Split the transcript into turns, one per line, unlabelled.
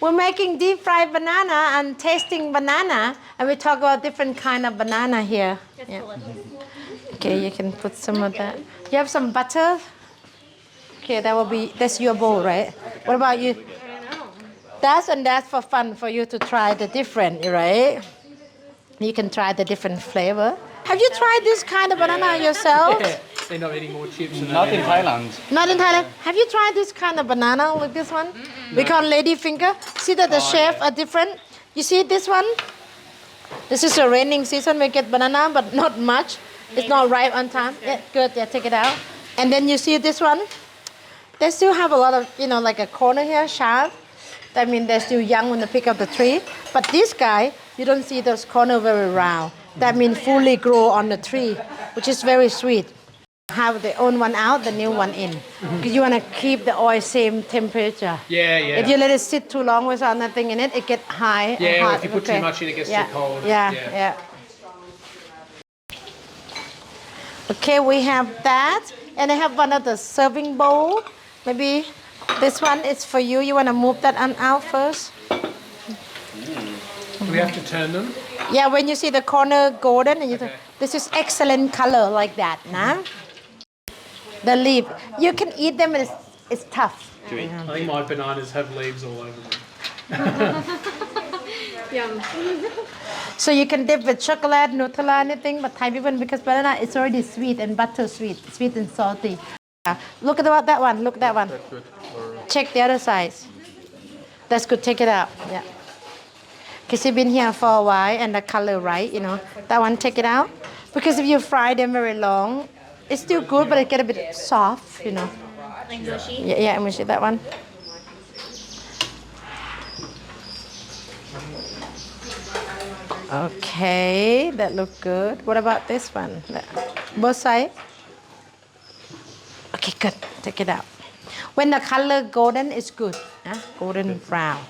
We're making deep fried banana and tasting banana, and we talk about different kind of banana here. Yeah. Okay, you can put some of that. You have some butter? Okay, that's your bowl, right? What about you? That's for fun for you to try the different, right? You can try the different flavor. Have you tried this kind of banana yourself?
Yeah, they're not eating more chips.
Not in Thailand.
Not in Thailand. Have you tried this kind of banana like this one? We call lady finger. See that the shape are different? You see this one? This is a raining season. We get banana, but not much. It's not ripe on time. Yeah, good. Yeah, take it out. And then you see this one? They still have a lot of, like a corner here, sharp. That means they're still young when they pick up the tree. But this guy, you don't see those corner very round. That means fully grow on the tree, which is very sweet. Have the old one out, the new one in. Because you want to keep the oil same temperature.
Yeah.
If you let it sit too long without nothing in it, it gets high.
Yeah,
and
or
hot.
if you put too much in, it gets too cold.
Yeah. Okay, we have that. And I have one of the serving bowl. Maybe this one is for you. You want to move that one out first?
Do we have to turn them?
Yeah, when you see the corner golden, and this is excellent color like that, nah? The leaf, you can eat them, and it's tough.
I think my bananas have leaves all over them.
Yum.
So you can dip with chocolate, Nutella, anything, but Thai people, because banana is already sweet and butter sweet and salty. Yeah. Look at that one, look at that one.
That's good.
Check the other side. That's good, take it out, yeah. Because you've been here for a while and the color right, that one, take it out. Because if you fry them very long, it's still good, but it get a bit soft,
Like mushy?
Yeah, mushy, that one. Okay, that look good. What about this one? Both sides? Okay, good. Take it out. When the color golden is good. Golden brown.